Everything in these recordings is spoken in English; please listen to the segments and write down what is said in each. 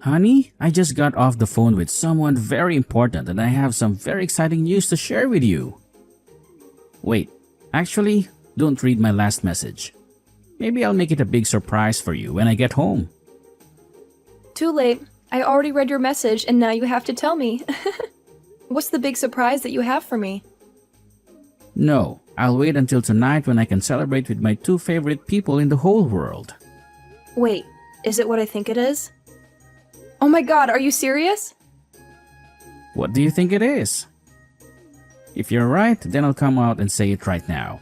Honey, I just got off the phone with someone very important and I have some very exciting news to share with you. Wait, actually, don't read my last message. Maybe I'll make it a big surprise for you when I get home. Too late. I already read your message and now you have to tell me. What's the big surprise that you have for me? No, I'll wait until tonight when I can celebrate with my two favorite people in the whole world. Wait, is it what I think it is? Oh my god, are you serious? What do you think it is? If you're right, then I'll come out and say it right now.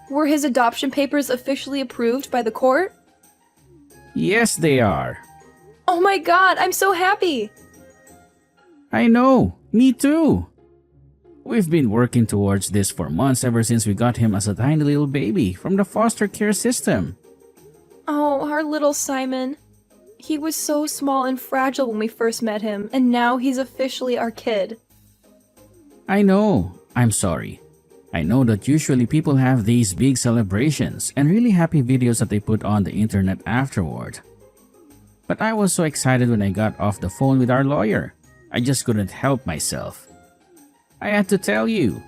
Were his adoption papers officially approved by the court? Yes, they are. Oh my god, I'm so happy! I know, me too. We've been working towards this for months ever since we got him as a tiny little baby from the foster care system. Oh, our little Simon. He was so small and fragile when we first met him, and now he's officially our kid. I know, I'm sorry. I know that usually people have these big celebrations and really happy videos that they put on the internet afterward. But I was so excited when I got off the phone with our lawyer. I just couldn't help myself. I had to tell you.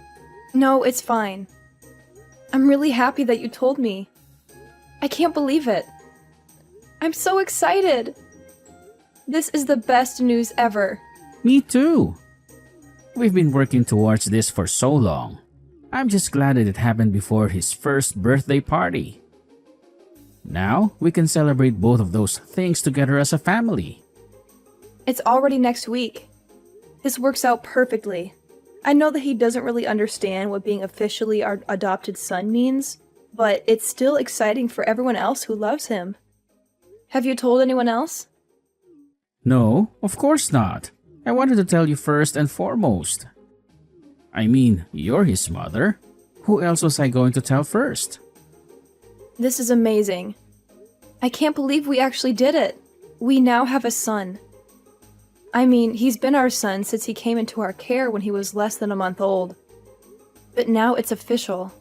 No, it's fine. I'm really happy that you told me. I can't believe it. I'm so excited. This is the best news ever. Me too. We've been working towards this for so long. I'm just glad that it happened before his first birthday party. Now, we can celebrate both of those things together as a family. It's already next week. This works out perfectly. I know that he doesn't really understand what being officially our adopted son means, but it's still exciting for everyone else who loves him. Have you told anyone else? No, of course not. I wanted to tell you first and foremost. I mean, you're his mother. Who else was I going to tell first? This is amazing. I can't believe we actually did it. We now have a son. I mean, he's been our son since he came into our care when he was less than a month old. But now it's official.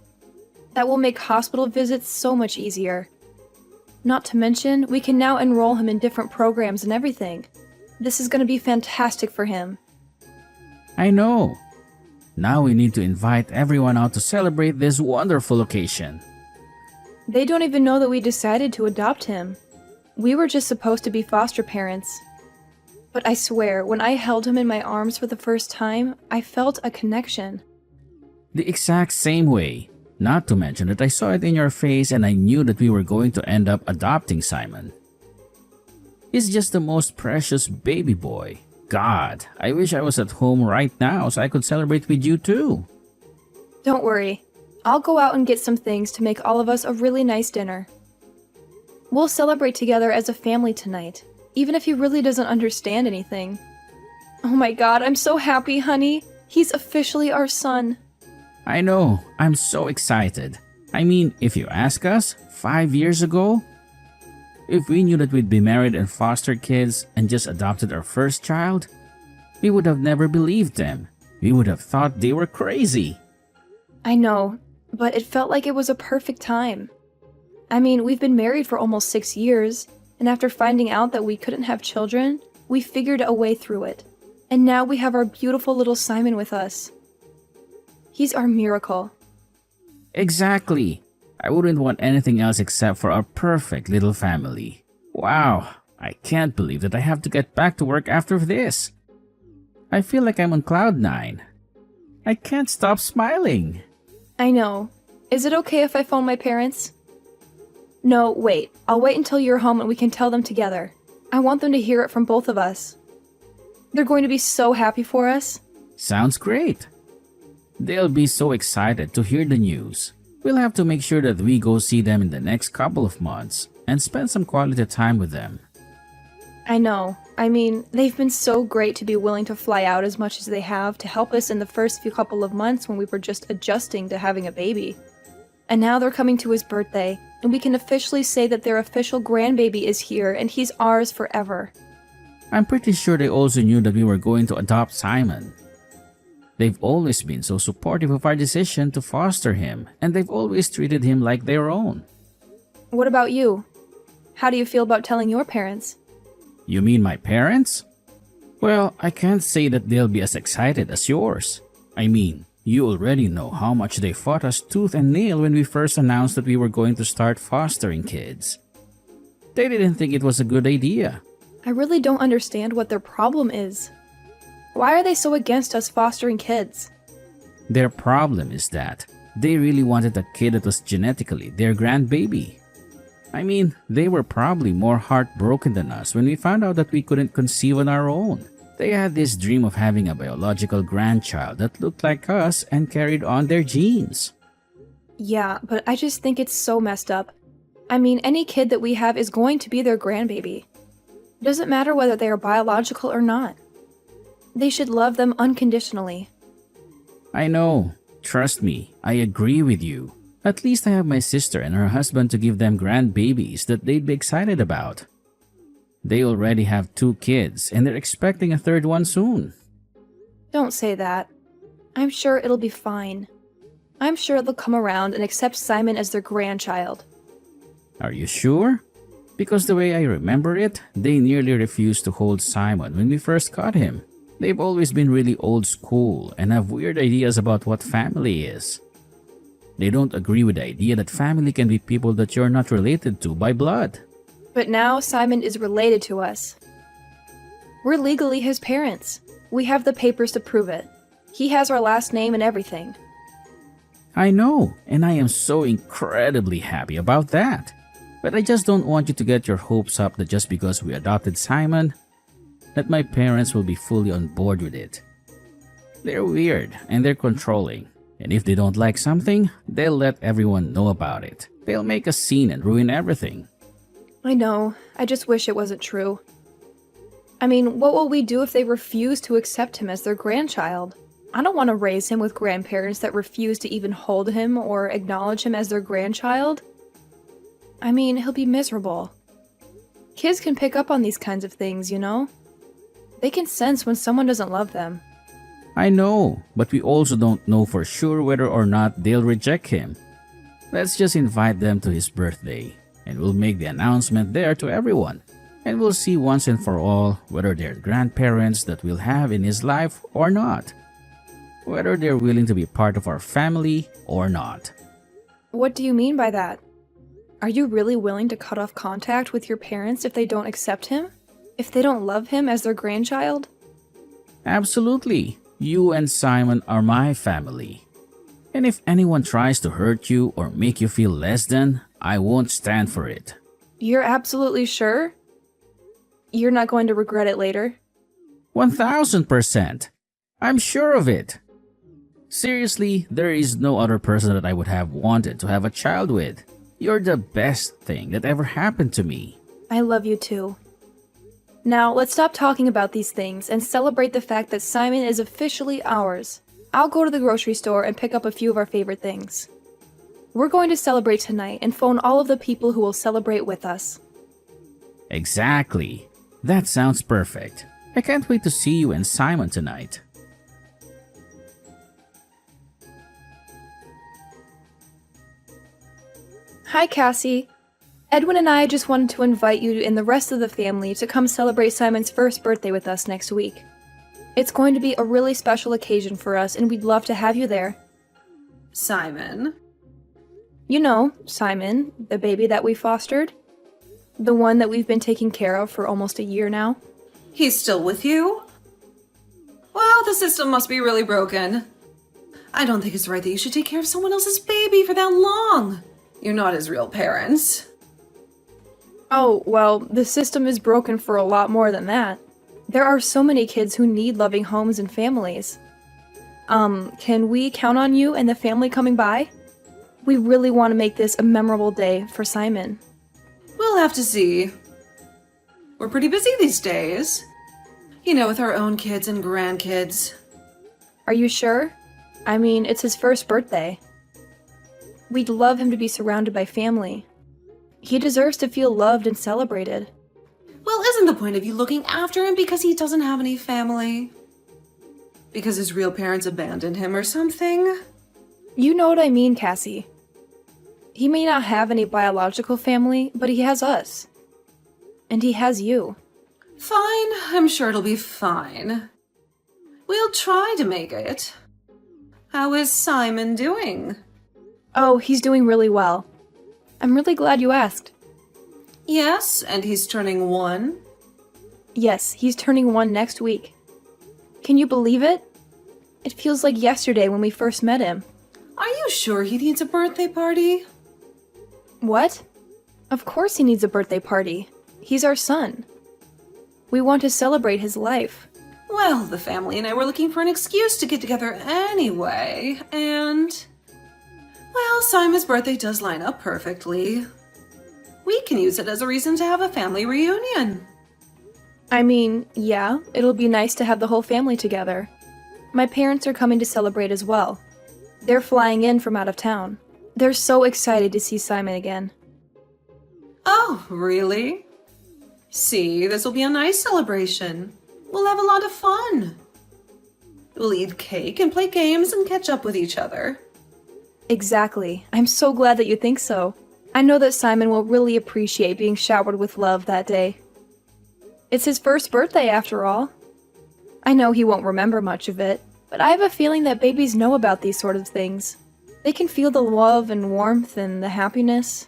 That will make hospital visits so much easier. Not to mention, we can now enroll him in different programs and everything. This is going to be fantastic for him. I know. Now we need to invite everyone out to celebrate this wonderful occasion. They don't even know that we decided to adopt him. We were just supposed to be foster parents. But I swear, when I held him in my arms for the first time, I felt a connection. The exact same way. Not to mention that I saw it in your face and I knew that we were going to end up adopting Simon. He's just the most precious baby boy. God, I wish I was at home right now so I could celebrate with you too. Don't worry. I'll go out and get some things to make all of us a really nice dinner. We'll celebrate together as a family tonight, even if he really doesn't understand anything. Oh my god, I'm so happy, honey. He's officially our son. I know, I'm so excited. I mean, if you ask us, 5 years ago, if we knew that we'd be married and foster kids and just adopted our first child, we would have never believed them. We would have thought they were crazy. I know, but it felt like it was a perfect time. I mean, we've been married for almost 6 years, and after finding out that we couldn't have children, we figured a way through it. And now we have our beautiful little Simon with us. He's our miracle. Exactly. I wouldn't want anything else except for our perfect little family. Wow, I can't believe that I have to get back to work after this. I feel like I'm on cloud 9. I can't stop smiling. I know. Is it okay if I phone my parents? No, wait. I'll wait until you're home and we can tell them together. I want them to hear it from both of us. They're going to be so happy for us. Sounds great. They'll be so excited to hear the news. We'll have to make sure that we go see them in the next couple of months and spend some quality time with them. I know. I mean, they've been so great to be willing to fly out as much as they have to help us in the first few couple of months when we were just adjusting to having a baby. And now they're coming to his birthday, and we can officially say that their official grandbaby is here and he's ours forever. I'm pretty sure they also knew that we were going to adopt Simon. They've always been so supportive of our decision to foster him, and they've always treated him like their own. What about you? How do you feel about telling your parents? You mean my parents? Well, I can't say that they'll be as excited as yours. I mean, you already know how much they fought us tooth and nail when we first announced that we were going to start fostering kids. They didn't think it was a good idea. I really don't understand what their problem is. Why are they so against us fostering kids? Their problem is that they really wanted a kid that was genetically their grandbaby. I mean, they were probably more heartbroken than us when we found out that we couldn't conceive on our own. They had this dream of having a biological grandchild that looked like us and carried on their genes. Yeah, but I just think it's so messed up. I mean, any kid that we have is going to be their grandbaby. It doesn't matter whether they are biological or not. They should love them unconditionally. I know. Trust me, I agree with you. At least I have my sister and her husband to give them grandbabies that they'd be excited about. They already have 2 kids and they're expecting a 3rd one soon. Don't say that. I'm sure it'll be fine. I'm sure they'll come around and accept Simon as their grandchild. Are you sure? Because the way I remember it, they nearly refused to hold Simon when we first caught him. They've always been really old school and have weird ideas about what family is. They don't agree with the idea that family can be people that you're not related to by blood. But now Simon is related to us. We're legally his parents. We have the papers to prove it. He has our last name and everything. I know, and I am so incredibly happy about that. But I just don't want you to get your hopes up that just because we adopted Simon, that my parents will be fully on board with it. They're weird and they're controlling. And if they don't like something, they'll let everyone know about it. They'll make a scene and ruin everything. I know. I just wish it wasn't true. I mean, what will we do if they refuse to accept him as their grandchild? I don't want to raise him with grandparents that refuse to even hold him or acknowledge him as their grandchild. I mean, he'll be miserable. Kids can pick up on these kinds of things, you know? They can sense when someone doesn't love them. I know, but we also don't know for sure whether or not they'll reject him. Let's just invite them to his birthday, and we'll make the announcement there to everyone. And we'll see once and for all whether they're grandparents that we'll have in his life or not. Whether they're willing to be part of our family or not. What do you mean by that? Are you really willing to cut off contact with your parents if they don't accept him? If they don't love him as their grandchild? Absolutely. You and Simon are my family. And if anyone tries to hurt you or make you feel less than, I won't stand for it. You're absolutely sure? You're not going to regret it later? 1000%. I'm sure of it. Seriously, there is no other person that I would have wanted to have a child with. You're the best thing that ever happened to me. I love you too. Now, let's stop talking about these things and celebrate the fact that Simon is officially ours. I'll go to the grocery store and pick up a few of our favorite things. We're going to celebrate tonight and phone all of the people who will celebrate with us. Exactly. That sounds perfect. I can't wait to see you and Simon tonight. Hi, Cassie. Edwin and I just wanted to invite you and the rest of the family to come celebrate Simon's first birthday with us next week. It's going to be a really special occasion for us, and we'd love to have you there. Simon? You know, Simon, the baby that we fostered. The one that we've been taking care of for almost a year now. He's still with you? Well, the system must be really broken. I don't think it's right that you should take care of someone else's baby for that long. You're not his real parents. Oh, well, the system is broken for a lot more than that. There are so many kids who need loving homes and families. Can we count on you and the family coming by? We really want to make this a memorable day for Simon. We'll have to see. We're pretty busy these days. You know, with our own kids and grandkids. Are you sure? I mean, it's his first birthday. We'd love him to be surrounded by family. He deserves to feel loved and celebrated. Well, isn't the point of you looking after him because he doesn't have any family? Because his real parents abandoned him or something? You know what I mean, Cassie. He may not have any biological family, but he has us. And he has you. Fine, I'm sure it'll be fine. We'll try to make it. How is Simon doing? Oh, he's doing really well. I'm really glad you asked. Yes, and he's turning 1. Yes, he's turning 1 next week. Can you believe it? It feels like yesterday when we first met him. Are you sure he needs a birthday party? What? Of course he needs a birthday party. He's our son. We want to celebrate his life. Well, the family and I were looking for an excuse to get together anyway, and... Well, Simon's birthday does line up perfectly. We can use it as a reason to have a family reunion. I mean, yeah, it'll be nice to have the whole family together. My parents are coming to celebrate as well. They're flying in from out of town. They're so excited to see Simon again. Oh, really? See, this will be a nice celebration. We'll have a lot of fun. We'll eat cake and play games and catch up with each other. Exactly. I'm so glad that you think so. I know that Simon will really appreciate being showered with love that day. It's his first birthday, after all. I know he won't remember much of it, but I have a feeling that babies know about these sort of things. They can feel the love and warmth and the happiness.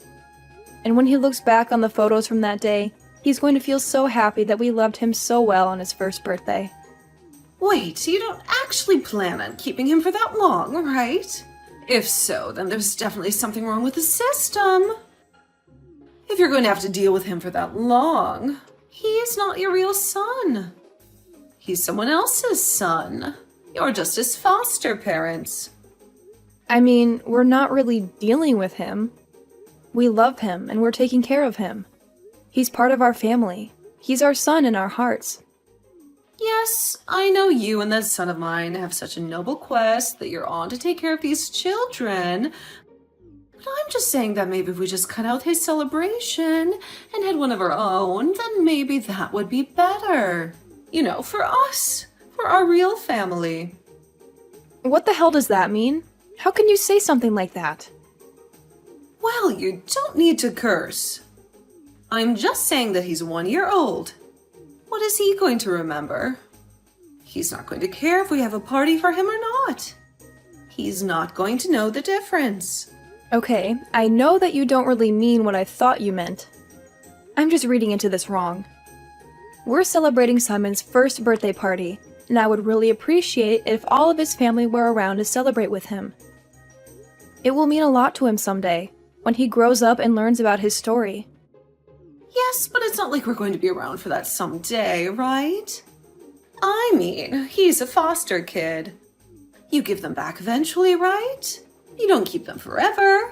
And when he looks back on the photos from that day, he's going to feel so happy that we loved him so well on his first birthday. Wait, you don't actually plan on keeping him for that long, right? If so, then there's definitely something wrong with the system. If you're going to have to deal with him for that long, he's not your real son. He's someone else's son. You're just his foster parents. I mean, we're not really dealing with him. We love him and we're taking care of him. He's part of our family. He's our son in our hearts. Yes, I know you and that son of mine have such a noble quest that you're on to take care of these children. But I'm just saying that maybe if we just cut out his celebration and had one of our own, then maybe that would be better. You know, for us, for our real family. What the hell does that mean? How can you say something like that? Well, you don't need to curse. I'm just saying that he's 1 year old. What is he going to remember? He's not going to care if we have a party for him or not. He's not going to know the difference. Okay, I know that you don't really mean what I thought you meant. I'm just reading into this wrong. We're celebrating Simon's first birthday party, and I would really appreciate it if all of his family were around to celebrate with him. It will mean a lot to him someday, when he grows up and learns about his story. Yes, but it's not like we're going to be around for that someday, right? I mean, he's a foster kid. You give them back eventually, right? You don't keep them forever.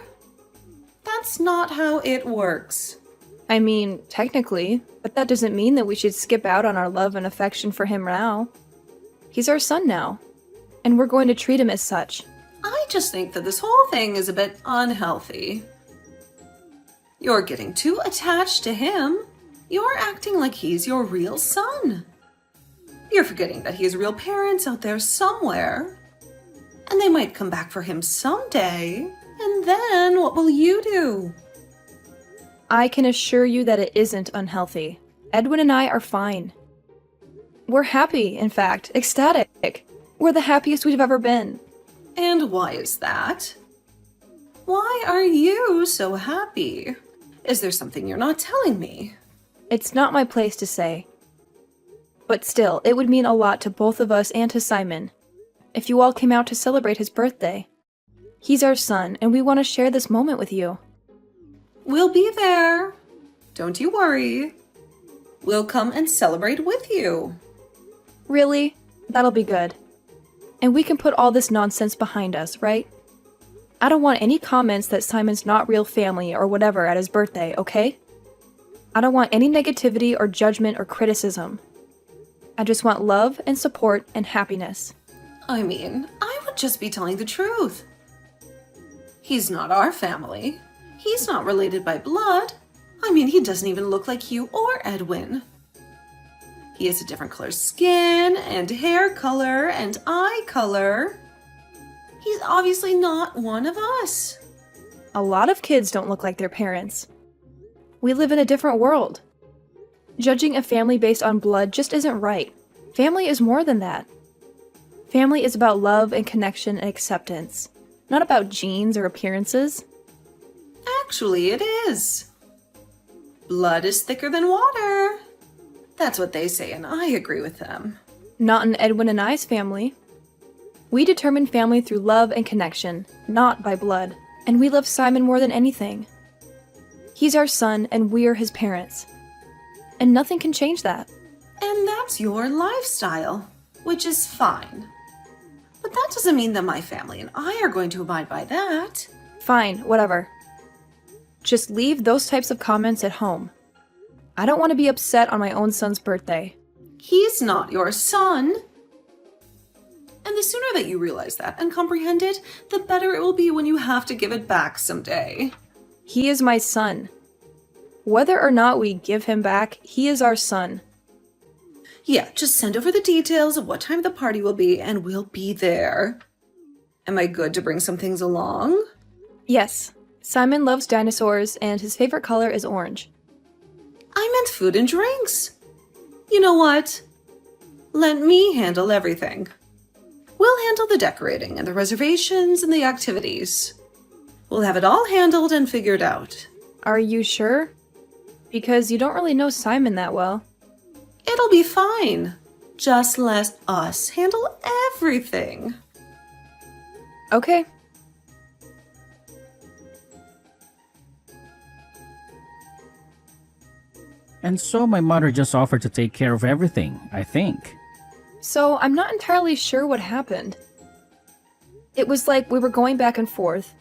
That's not how it works. I mean, technically, but that doesn't mean that we should skip out on our love and affection for him now. He's our son now, and we're going to treat him as such. I just think that this whole thing is a bit unhealthy. You're getting too attached to him. You're acting like he's your real son. You're forgetting that he has real parents out there somewhere. And they might come back for him someday. And then what will you do? I can assure you that it isn't unhealthy. Edwin and I are fine. We're happy, in fact, ecstatic. We're the happiest we've ever been. And why is that? Why are you so happy? Is there something you're not telling me? It's not my place to say. But still, it would mean a lot to both of us and to Simon if you all came out to celebrate his birthday. He's our son, and we want to share this moment with you. We'll be there. Don't you worry. We'll come and celebrate with you. Really? That'll be good. And we can put all this nonsense behind us, right? I don't want any comments that Simon's not real family or whatever at his birthday, okay? I don't want any negativity or judgment or criticism. I just want love and support and happiness. I mean, I would just be telling the truth. He's not our family. He's not related by blood. I mean, he doesn't even look like you or Edwin. He has a different color skin and hair color and eye color. He's obviously not one of us. A lot of kids don't look like their parents. We live in a different world. Judging a family based on blood just isn't right. Family is more than that. Family is about love and connection and acceptance, not about genes or appearances. Actually, it is. Blood is thicker than water. That's what they say, and I agree with them. Not in Edwin and I's family. We determine family through love and connection, not by blood, and we love Simon more than anything. He's our son, and we're his parents. And nothing can change that. And that's your lifestyle, which is fine. But that doesn't mean that my family and I are going to abide by that. Fine, whatever. Just leave those types of comments at home. I don't want to be upset on my own son's birthday. He's not your son. And the sooner that you realize that and comprehend it, the better it will be when you have to give it back someday. He is my son. Whether or not we give him back, he is our son. Yeah, just send over the details of what time the party will be and we'll be there. Am I good to bring some things along? Yes, Simon loves dinosaurs and his favorite color is orange. I meant food and drinks. You know what? Let me handle everything. We'll handle the decorating and the reservations and the activities. We'll have it all handled and figured out. Are you sure? Because you don't really know Simon that well. It'll be fine. Just let us handle everything. Okay. And so my mother just offered to take care of everything, I think. So I'm not entirely sure what happened. It was like we were going back and forth.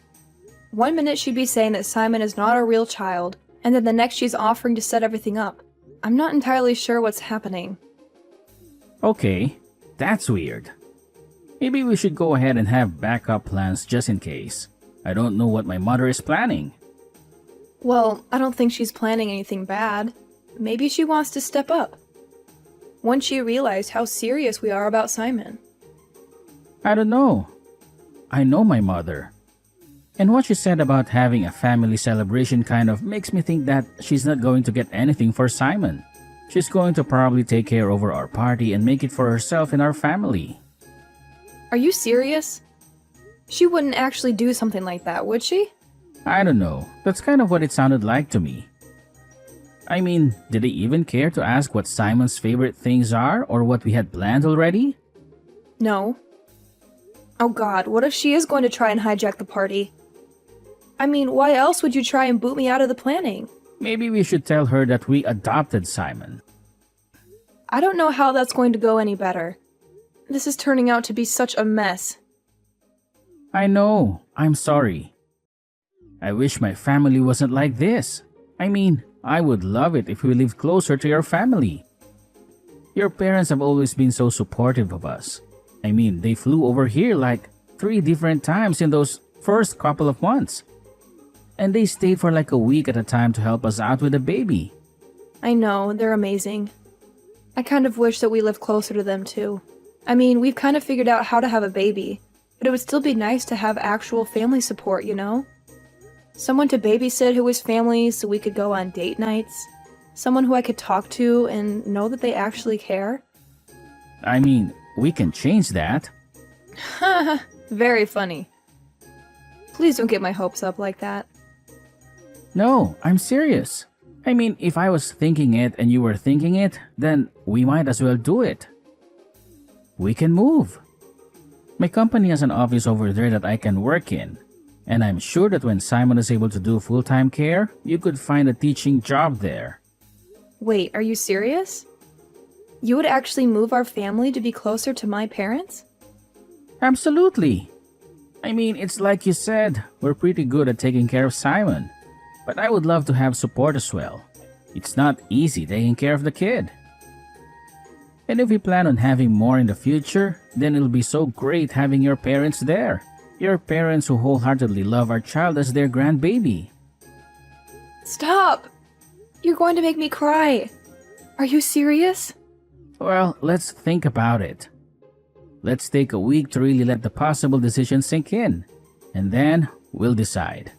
1 minute she'd be saying that Simon is not our real child, and then the next she's offering to set everything up. I'm not entirely sure what's happening. Okay, that's weird. Maybe we should go ahead and have backup plans just in case. I don't know what my mother is planning. Well, I don't think she's planning anything bad. Maybe she wants to step up. Once she realized how serious we are about Simon. I don't know. I know my mother. And what she said about having a family celebration kind of makes me think that she's not going to get anything for Simon. She's going to probably take care over our party and make it for herself and our family. Are you serious? She wouldn't actually do something like that, would she? I don't know. That's kind of what it sounded like to me. I mean, did they even care to ask what Simon's favorite things are or what we had planned already? No. Oh god, what if she is going to try and hijack the party? I mean, why else would you try and boot me out of the planning? Maybe we should tell her that we adopted Simon. I don't know how that's going to go any better. This is turning out to be such a mess. I know. I'm sorry. I wish my family wasn't like this. I mean, I would love it if we lived closer to your family. Your parents have always been so supportive of us. I mean, they flew over here like 3 different times in those first couple of months. And they stayed for like a week at a time to help us out with the baby. I know, they're amazing. I kind of wish that we lived closer to them too. I mean, we've kind of figured out how to have a baby, but it would still be nice to have actual family support, you know? Someone to babysit who was family so we could go on date nights. Someone who I could talk to and know that they actually care. I mean, we can change that. Haha, very funny. Please don't get my hopes up like that. No, I'm serious. I mean, if I was thinking it and you were thinking it, then we might as well do it. We can move. My company has an office over there that I can work in. And I'm sure that when Simon is able to do full-time care, you could find a teaching job there. Wait, are you serious? You would actually move our family to be closer to my parents? Absolutely. I mean, it's like you said, we're pretty good at taking care of Simon. But I would love to have support as well. It's not easy taking care of the kid. And if we plan on having more in the future, then it'll be so great having your parents there. Your parents who wholeheartedly love our child as their grandbaby. Stop! You're going to make me cry. Are you serious? Well, let's think about it. Let's take a week to really let the possible decision sink in. And then we'll decide.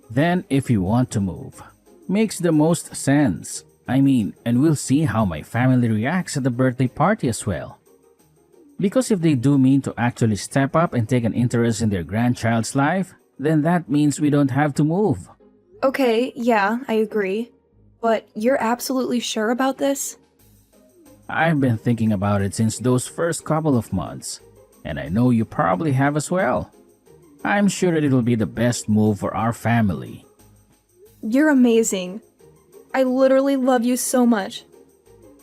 Then if you want to move, makes the most sense. And we'll see how my family reacts at the birthday party as well. Because if they do mean to actually step up and take an interest in their grandchild's life, then that means we don't have to move. Okay, yeah, I agree. But you're absolutely sure about this? I've been thinking about it since those first couple of months, and I know you probably have as well. I'm sure that it'll be the best move for our family. You're amazing. I literally love you so much.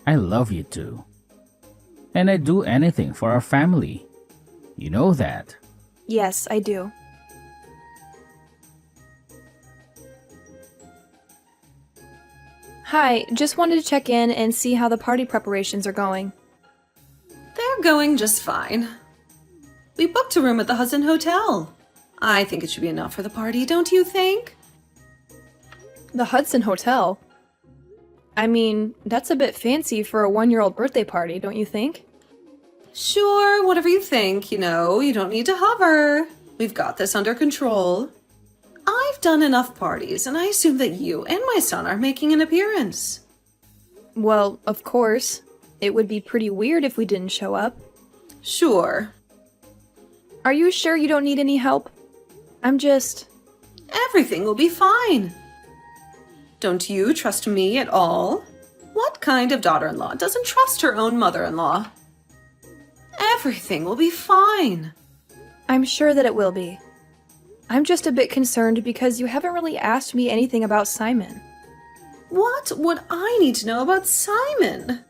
I love you too. And I'd do anything for our family. You know that. Yes, I do. Hi, just wanted to check in and see how the party preparations are going. They're going just fine. We booked a room at the Hudson Hotel. I think it should be enough for the party, don't you think? The Hudson Hotel? That's a bit fancy for a 1-year-old birthday party, don't you think? Sure, whatever you think, you don't need to hover. We've got this under control. I've done enough parties, and I assume that you and my son are making an appearance. Well, of course. It would be pretty weird if we didn't show up. Sure. Are you sure you don't need any help? Everything will be fine. Don't you trust me at all? What kind of daughter-in-law doesn't trust her own mother-in-law? Everything will be fine. I'm sure that it will be. I'm just a bit concerned because you haven't really asked me anything about Simon. What would I need to know about Simon?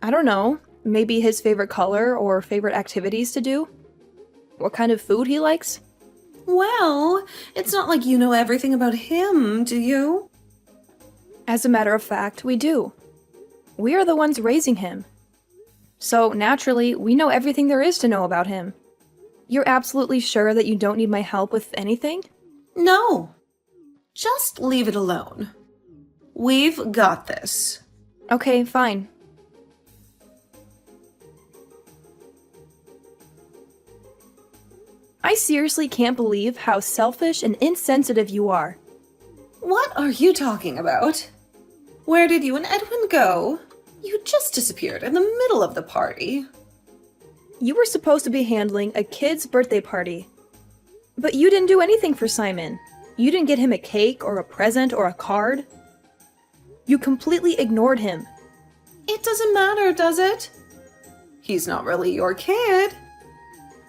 I don't know. Maybe his favorite color or favorite activities to do? What kind of food he likes? Well, it's not like you know everything about him, do you? As a matter of fact, we do. We are the ones raising him. So, naturally, we know everything there is to know about him. You're absolutely sure that you don't need my help with anything? No. Just leave it alone. We've got this. Okay, fine. I seriously can't believe how selfish and insensitive you are. What are you talking about? Where did you and Edwin go? You just disappeared in the middle of the party. You were supposed to be handling a kid's birthday party. But you didn't do anything for Simon. You didn't get him a cake or a present or a card. You completely ignored him. It doesn't matter, does it? He's not really your kid.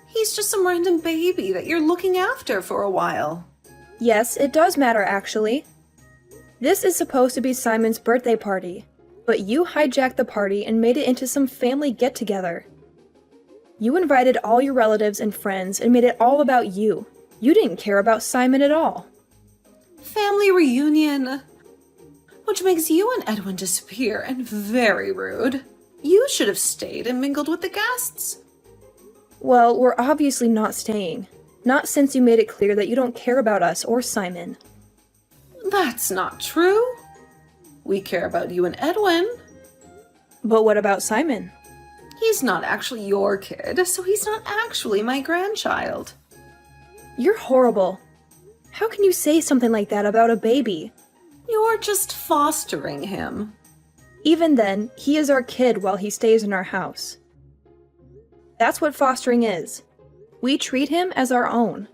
He's just some random baby that you're looking after for a while. Yes, it does matter, actually. This is supposed to be Simon's birthday party, but you hijacked the party and made it into some family get-together. You invited all your relatives and friends and made it all about you. You didn't care about Simon at all. Family reunion. Which makes you and Edwin disappear and very rude. You should have stayed and mingled with the guests. Well, we're obviously not staying. Not since you made it clear that you don't care about us or Simon. That's not true. We care about you and Edwin. But what about Simon? He's not actually your kid, so he's not actually my grandchild. You're horrible. How can you say something like that about a baby? You're just fostering him. Even then, he is our kid while he stays in our house. That's what fostering is. We treat him as our own.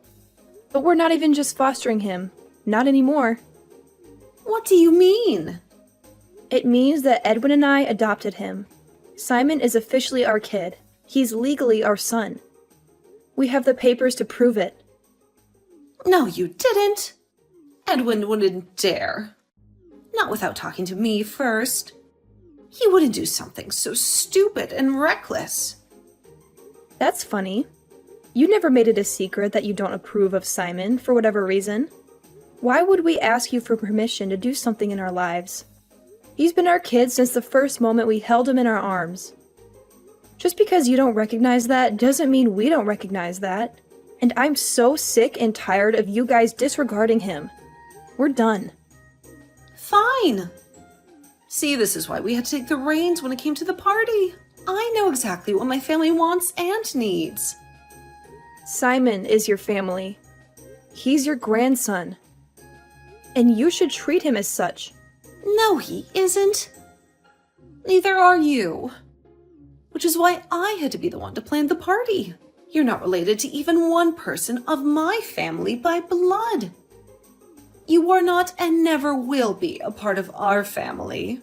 But we're not even just fostering him. Not anymore. What do you mean? It means that Edwin and I adopted him. Simon is officially our kid. He's legally our son. We have the papers to prove it. No, you didn't. Edwin wouldn't dare. Not without talking to me first. He wouldn't do something so stupid and reckless. That's funny. You never made it a secret that you don't approve of Simon for whatever reason. Why would we ask you for permission to do something in our lives? He's been our kid since the first moment we held him in our arms. Just because you don't recognize that doesn't mean we don't recognize that. And I'm so sick and tired of you guys disregarding him. We're done. Fine. See, this is why we had to take the reins when it came to the party. I know exactly what my family wants and needs. Simon is your family. He's your grandson. And you should treat him as such. No, he isn't. Neither are you. Which is why I had to be the one to plan the party. You're not related to even one person of my family by blood. You are not and never will be a part of our family.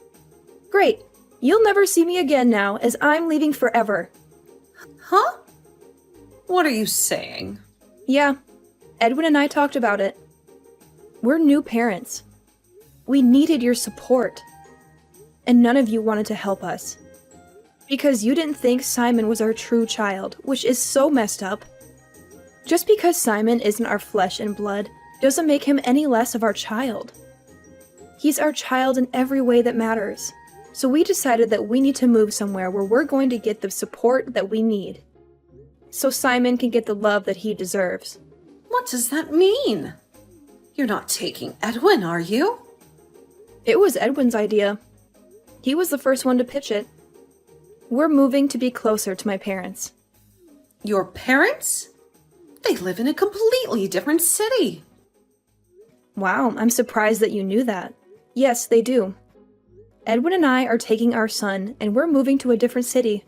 Great. You'll never see me again now, as I'm leaving forever. Huh? What are you saying? Yeah, Edwin and I talked about it. We're new parents. We needed your support. And none of you wanted to help us. Because you didn't think Simon was our true child, which is so messed up. Just because Simon isn't our flesh and blood doesn't make him any less of our child. He's our child in every way that matters. So we decided that we need to move somewhere where we're going to get the support that we need. So Simon can get the love that he deserves. What does that mean? You're not taking Edwin, are you? It was Edwin's idea. He was the first one to pitch it. We're moving to be closer to my parents. Your parents? They live in a completely different city. Wow, I'm surprised that you knew that. Yes, they do. Edwin and I are taking our son, and we're moving to a different city.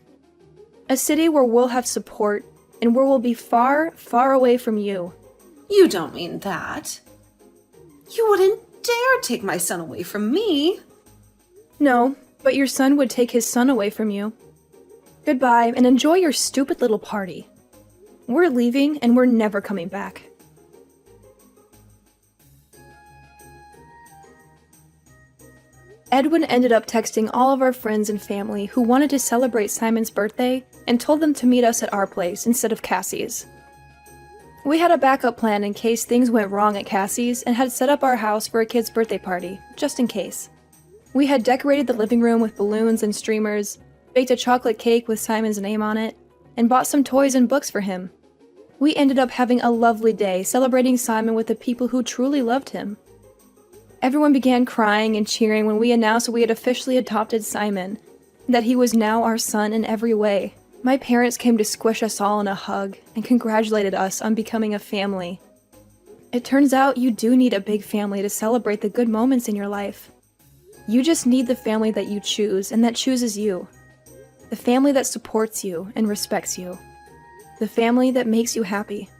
A city where we'll have support, and where we'll be far, far away from you. You don't mean that. You wouldn't dare take my son away from me. No, but your son would take his son away from you. Goodbye, and enjoy your stupid little party. We're leaving, and we're never coming back. Edwin ended up texting all of our friends and family who wanted to celebrate Simon's birthday and told them to meet us at our place instead of Cassie's. We had a backup plan in case things went wrong at Cassie's and had set up our house for a kid's birthday party, just in case. We had decorated the living room with balloons and streamers, baked a chocolate cake with Simon's name on it, and bought some toys and books for him. We ended up having a lovely day celebrating Simon with the people who truly loved him. Everyone began crying and cheering when we announced we had officially adopted Simon, that he was now our son in every way. My parents came to squish us all in a hug and congratulated us on becoming a family. It turns out you do need a big family to celebrate the good moments in your life. You just need the family that you choose and that chooses you. The family that supports you and respects you. The family that makes you happy.